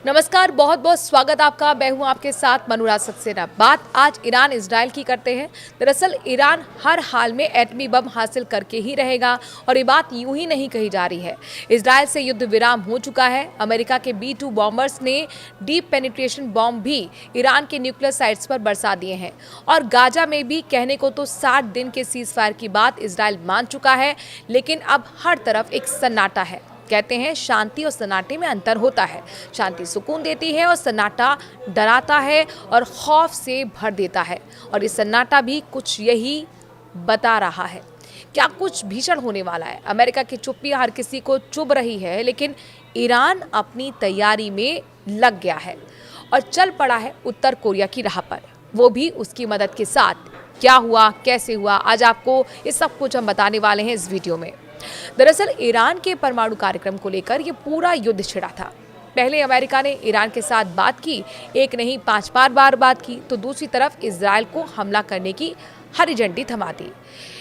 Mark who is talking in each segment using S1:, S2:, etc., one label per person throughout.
S1: नमस्कार, बहुत बहुत स्वागत आपका। मैं हूं आपके साथ मनोराज सक्सेना। बात आज ईरान इजराइल की करते हैं। दरअसल ईरान हर हाल में एटमी बम हासिल करके ही रहेगा और ये बात यूं ही नहीं कही जा रही है। इजराइल से युद्ध विराम हो चुका है। अमेरिका के B-2 बॉम्बर्स ने डीप पेनिट्रेशन बॉम्ब भी ईरान के न्यूक्लियर साइट्स पर बरसा दिए हैं और गाजा में भी कहने को तो 60 दिन के सीज फायर की बात इजराइल मान चुका है, लेकिन अब हर तरफ एक सन्नाटा है। कहते हैं शांति और सन्नाटे में अंतर होता है। शांति सुकून देती है और सन्नाटा डराता है और खौफ से भर देता है। और ये सन्नाटा भी कुछ यही बता रहा है। क्या कुछ भीषण होने वाला है? अमेरिका की चुप्पी हर किसी को चुभ रही है, लेकिन ईरान अपनी तैयारी में लग गया है और चल पड़ा है उत्तर कोरिया की राह पर, वो भी उसकी मदद के साथ। क्या हुआ, कैसे हुआ, आज आपको ये सब कुछ हम बताने वाले हैं इस वीडियो में। दरअसल ईरान के परमाणु कार्यक्रम को लेकर ये पूरा युद्ध छिड़ा था। पहले अमेरिका ने ईरान के साथ बात की, एक नहीं 5 बार बात की, तो दूसरी तरफ इजराइल को हमला करने की हरी झंडी थमा दी।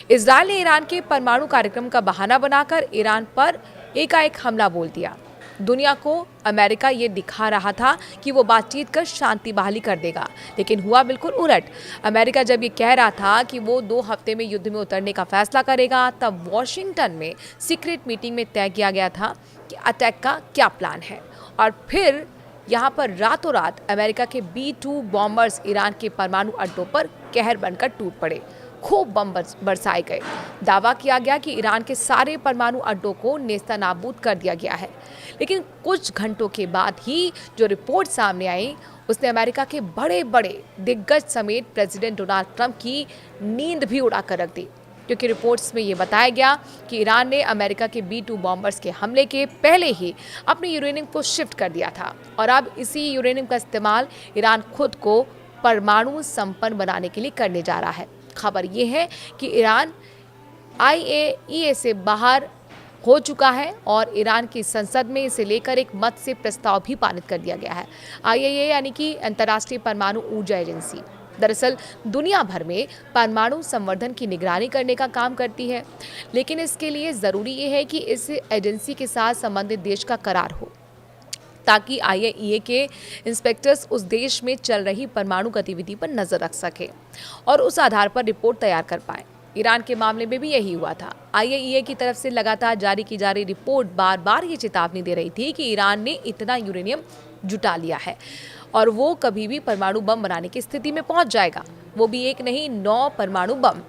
S1: इजराइल ने ईरान के परमाणु कार्यक्रम का बहाना बनाकर ईरान पर एकाएक हमला बोल दिया। दुनिया को अमेरिका ये दिखा रहा था कि वो बातचीत कर शांति बहाली कर देगा, लेकिन हुआ बिल्कुल उलट। अमेरिका जब ये कह रहा था कि वो 2 हफ्ते में युद्ध में उतरने का फैसला करेगा, तब वॉशिंगटन में सीक्रेट मीटिंग में तय किया गया था कि अटैक का क्या प्लान है। और फिर यहाँ पर रातों रात अमेरिका के B-2 बॉम्बर्स ईरान के परमाणु अड्डों पर कहर बनकर टूट पड़े। खूब बम बरसाए गए। दावा किया गया कि ईरान के सारे परमाणु अड्डों को नेस्तनाबूद कर दिया गया है, लेकिन कुछ घंटों के बाद ही जो रिपोर्ट सामने आई, उसने अमेरिका के बड़े बड़े दिग्गज समेत प्रेसिडेंट डोनाल्ड ट्रंप की नींद भी उड़ा कर रख दी। क्योंकि रिपोर्ट्स में ये बताया गया कि ईरान ने अमेरिका के B-2 बॉम्बर्स के हमले के पहले ही अपने यूरेनियम को शिफ्ट कर दिया था और अब इसी यूरेनियम का इस्तेमाल ईरान खुद को परमाणु संपन्न बनाने के लिए करने जा रहा है। खबर ये है कि ईरान IAEA से बाहर हो चुका है और ईरान की संसद में इसे लेकर एक मत से प्रस्ताव भी पारित कर दिया गया है। IAEA यानी कि अंतर्राष्ट्रीय परमाणु ऊर्जा एजेंसी दरअसल दुनिया भर में परमाणु संवर्धन की निगरानी करने का काम करती है, लेकिन इसके लिए ज़रूरी ये है कि इस एजेंसी के साथ संबंधित देश का करार हो, ताकि IAEA के इंस्पेक्टर्स उस देश में चल रही परमाणु गतिविधि पर नजर रख सके और उस आधार पर रिपोर्ट तैयार कर पाए। ईरान के मामले में भी यही हुआ था। IAEA की तरफ से लगातार जारी की जा रही रिपोर्ट बार बार ये चेतावनी दे रही थी कि ईरान ने इतना यूरेनियम जुटा लिया है और वो कभी भी परमाणु बम बनाने की स्थिति में पहुंच जाएगा, वो भी एक नहीं 9 परमाणु बम।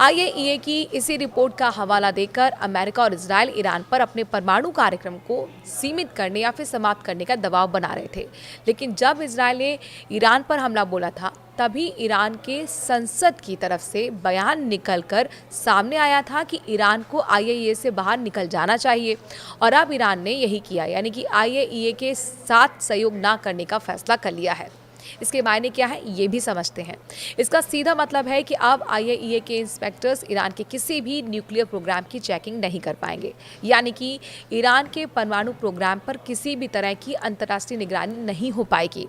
S1: IAEA की इसी रिपोर्ट का हवाला देकर अमेरिका और इजराइल ईरान पर अपने परमाणु कार्यक्रम को सीमित करने या फिर समाप्त करने का दबाव बना रहे थे, लेकिन जब इजराइल ने ईरान पर हमला बोला था, तभी ईरान के संसद की तरफ से बयान निकलकर सामने आया था कि ईरान को IAEA से बाहर निकल जाना चाहिए और अब ईरान ने यही किया, यानी कि IAEA के साथ सहयोग न करने का फैसला कर लिया है। इसके मायने क्या है ये भी समझते हैं। इसका सीधा मतलब है कि अब IAEA के इंस्पेक्टर्स ईरान के किसी भी न्यूक्लियर प्रोग्राम की चेकिंग नहीं कर पाएंगे, यानी कि ईरान के परमाणु प्रोग्राम पर किसी भी तरह की अंतर्राष्ट्रीय निगरानी नहीं हो पाएगी।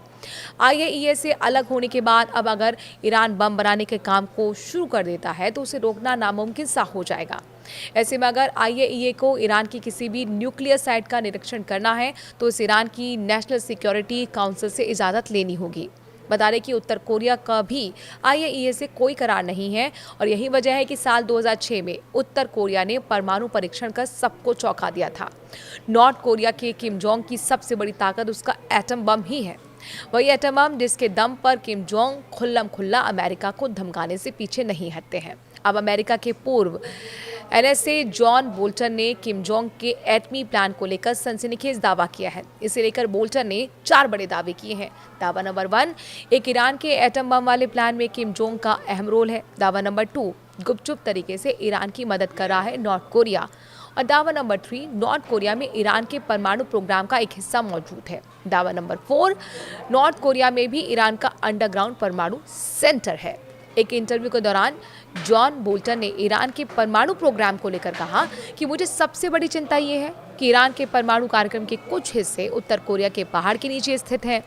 S1: IAEA से अलग होने के बाद अब अगर ईरान बम बनाने के काम को शुरू कर देता है तो उसे रोकना नामुमकिन सा हो जाएगा। ऐसे में अगर IAEA को ईरान की किसी भी न्यूक्लियर साइट का निरीक्षण करना है तो इस ईरान की नेशनल सिक्योरिटी काउंसिल से इजाज़त लेनी होगी। बता दें कि उत्तर कोरिया का भी IAEA से कोई करार नहीं है और यही वजह है कि साल 2006 में उत्तर कोरिया ने परमाणु परीक्षण कर सबको चौंका दिया था। नॉर्थ कोरिया के किम जोंग की सबसे बड़ी ताकत उसका एटम बम ही है, वही एटम बम जिसके दम पर किम जोंग खुल्लम खुल्ला अमेरिका को धमकाने से पीछे नहीं हटते हैं। अब अमेरिका के पूर्व NSA जॉन बोल्टन ने किम जोंग के एटमी प्लान को लेकर सनसनीखेज दावा किया है। इसे लेकर बोल्टन ने 4 बड़े दावे किए हैं। दावा नंबर 1, एक ईरान के एटम बम वाले प्लान में किम जोंग का अहम रोल है। दावा नंबर 2, गुपचुप तरीके से ईरान की मदद कर रहा है नॉर्थ कोरिया। और दावा नंबर 3, नॉर्थ कोरिया में ईरान के परमाणु प्रोग्राम का एक हिस्सा मौजूद है। दावा नंबर 4, नॉर्थ कोरिया में भी ईरान का अंडरग्राउंड परमाणु सेंटर है। एक इंटरव्यू के दौरान जॉन बोल्टन ने ईरान के परमाणु प्रोग्राम को लेकर कहा कि मुझे सबसे बड़ी चिंता ये है कि ईरान के परमाणु कार्यक्रम के कुछ हिस्से उत्तर कोरिया के पहाड़ के नीचे स्थित हैं।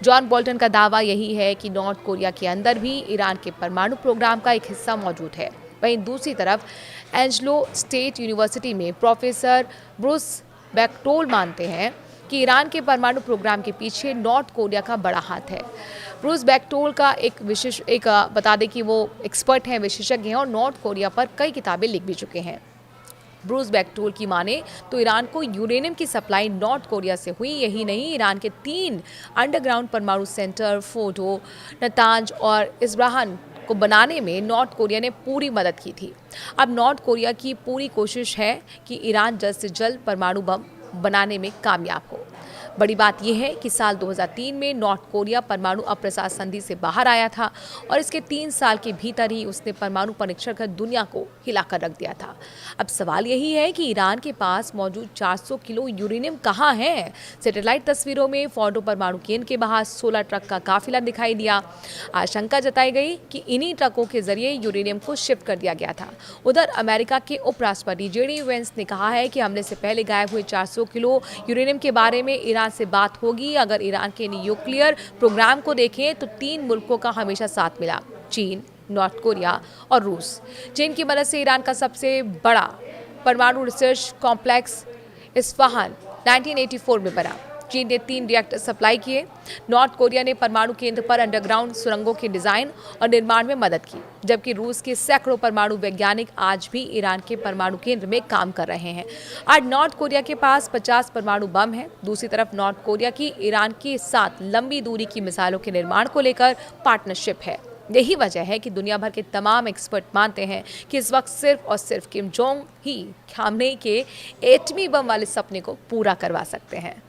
S1: जॉन बोल्टन का दावा यही है कि नॉर्थ कोरिया के अंदर भी ईरान के परमाणु प्रोग्राम का एक हिस्सा मौजूद है। वहीं दूसरी तरफ एंजलो स्टेट यूनिवर्सिटी में प्रोफेसर ब्रूस बैक्टोल मानते हैं कि ईरान के परमाणु प्रोग्राम के पीछे नॉर्थ कोरिया का बड़ा हाथ है। ब्रूस बेक्टोल का बता दें कि वो एक्सपर्ट हैं, विशेषज्ञ हैं और नॉर्थ कोरिया पर कई किताबें लिख भी चुके हैं। ब्रूस बेक्टोल की माने तो ईरान को यूरेनियम की सप्लाई नॉर्थ कोरिया से हुई। यही नहीं, ईरान के 3 अंडरग्राउंड परमाणु सेंटर फोर्डो, नतांज और इस्फहान को बनाने में नॉर्थ कोरिया ने पूरी मदद की थी। अब नॉर्थ कोरिया की पूरी कोशिश है कि ईरान जल्द से जल्द परमाणु बम बनाने में कामयाब हो। बड़ी बात यह है कि साल 2003 में नॉर्थ कोरिया परमाणु अप्रसार संधि से बाहर आया था और इसके 3 साल के भीतर ही उसने परमाणु परीक्षण कर दुनिया को हिलाकर रख दिया था। अब सवाल यही है कि ईरान के पास मौजूद 400 किलो यूरेनियम कहाँ है? सैटेलाइट तस्वीरों में फोर्डो परमाणु केंद्र के बाहर 16 ट्रक का काफिला दिखाई दिया। आशंका जताई गई कि इन्हीं ट्रकों के जरिए यूरेनियम को शिफ्ट कर दिया गया था। उधर अमेरिका के उपराष्ट्रपति जेडी वेंस ने कहा है कि हमले से पहले गायब हुए 400 किलो यूरेनियम के बारे में ईरान से बात होगी। अगर ईरान के न्यूक्लियर प्रोग्राम को देखें तो 3 मुल्कों का हमेशा साथ मिला, चीन, नॉर्थ कोरिया और रूस। चीन की मदद से ईरान का सबसे बड़ा परमाणु रिसर्च कॉम्प्लेक्स इस्फहान 1984 में बना। चीन ने 3 रिएक्टर सप्लाई किए। नॉर्थ कोरिया ने परमाणु केंद्र पर अंडरग्राउंड सुरंगों के डिजाइन और निर्माण में मदद की, जबकि रूस के सैकड़ों परमाणु वैज्ञानिक आज भी ईरान के परमाणु केंद्र में काम कर रहे हैं। आज नॉर्थ कोरिया के पास 50 परमाणु बम है। दूसरी तरफ नॉर्थ कोरिया की ईरान के साथ लंबी दूरी की मिसाइलों के निर्माण को लेकर पार्टनरशिप है। यही वजह है कि दुनिया भर के तमाम एक्सपर्ट मानते हैं कि इस वक्त सिर्फ और सिर्फ किम जोंग ही खामनेई के एटमी बम वाले सपने को पूरा करवा सकते हैं।